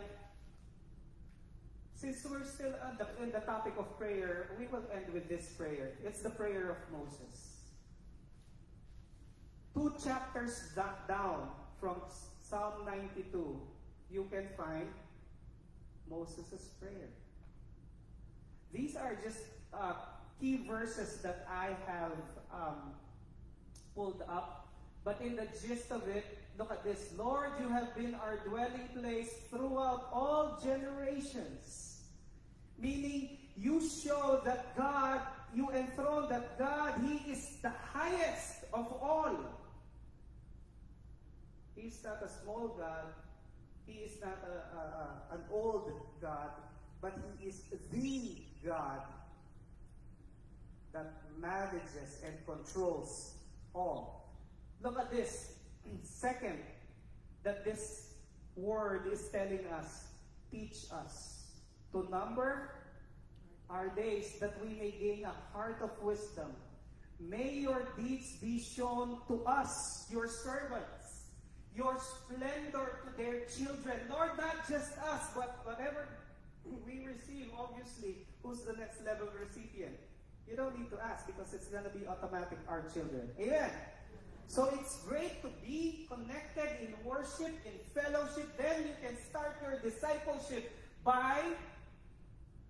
since we're still in the topic of prayer, we will end with this prayer. It's the prayer of Moses. 2 chapters down from Psalm 92, you can find Moses' prayer. These are just key verses that I have pulled up. But in the gist of it, look at this. Lord, you have been our dwelling place throughout all generations. Meaning, you show that God, you enthrone that God, He is the highest of all. He's not a small God. He is not an old God. But He is the God that manages and controls all. Look at this. Second, that this word is telling us, teach us to number our days that we may gain a heart of wisdom. May your deeds be shown to us, your servants, your splendor to their children. Lord, not just us, but whatever we receive, obviously, who's the next level recipient? You don't need to ask because it's going to be automatic, our children. Amen. So it's great to be connected in worship, in fellowship. Then you can start your discipleship by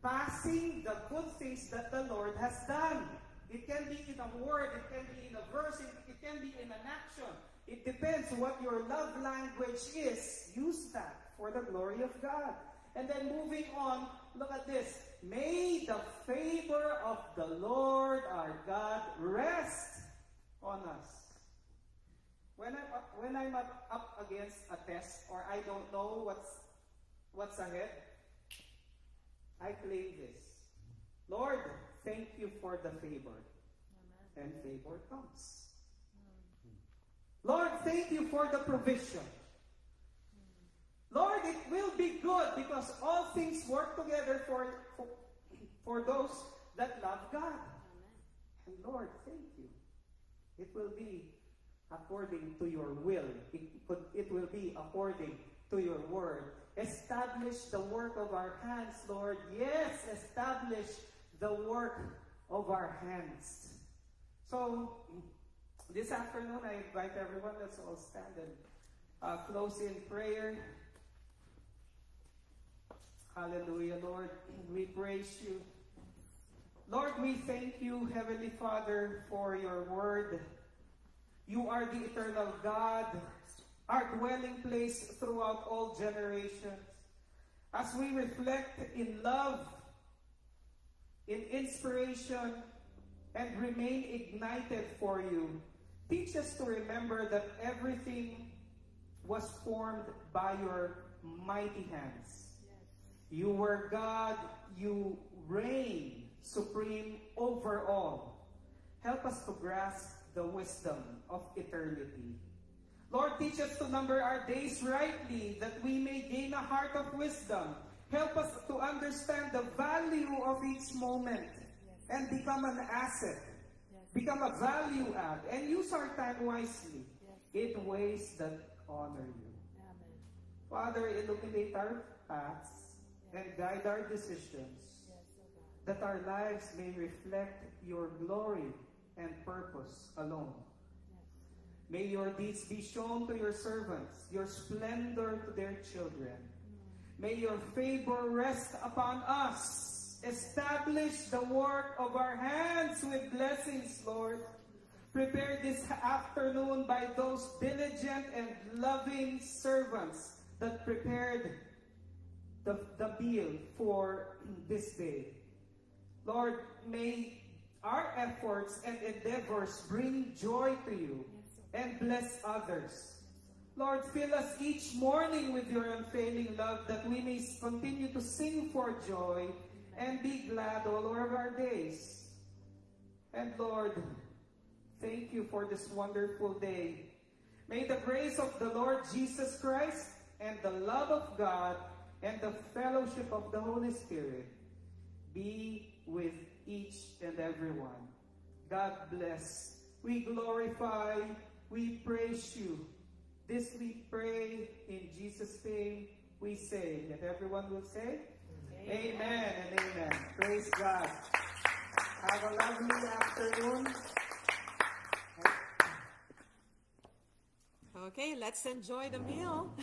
passing the good things that the Lord has done. It can be in a word, it can be in a verse, it can be in an action. It depends what your love language is. Use that for the glory of God. And then moving on, look at this. May the favor of the Lord our God rest on us. When I'm up against a test or I don't know what's ahead, I claim this. Lord, thank you for the favor. Amen. And favor comes. Lord, thank you for the provision. Lord, it will be good because all things work together for those that love God. And Lord, thank you. It will be according to your will. It will be according to your word. Establish the work of our hands, Lord. Yes, establish the work of our hands. So, this afternoon, I invite everyone, let's all stand and close in prayer. Hallelujah, Lord. We praise you. Lord, we thank you, Heavenly Father, for your word. You are the eternal God, our dwelling place throughout all generations. As we reflect in love, in inspiration, and remain ignited for you, teach us to remember that everything was formed by your mighty hands. You were God, you reign supreme over all. Help us to grasp the wisdom of eternity. Lord, teach us to number our days rightly, that we may gain a heart of wisdom. Help us to understand the value of each moment and become an asset, become a value add, and use our time wisely in ways that honor you. Father, illuminate our paths and guide our decisions, that our lives may reflect your glory and purpose alone. May your deeds be shown to your servants, your splendor to their children. May your favor rest upon us. Establish the work of our hands with blessings, Lord. Prepare this afternoon by those diligent and loving servants that prepared the meal for this day. Lord, may our efforts and endeavors bring joy to you and bless others. Lord, fill us each morning with your unfailing love that we may continue to sing for joy and be glad all of our days. And Lord, thank you for this wonderful day. May the grace of the Lord Jesus Christ and the love of God and the fellowship of the Holy Spirit be with each and every one. God bless. We glorify, we praise you. This we pray in Jesus' name we say. And everyone will say, Amen and amen. Praise God. Have a lovely afternoon. Okay, let's enjoy the meal.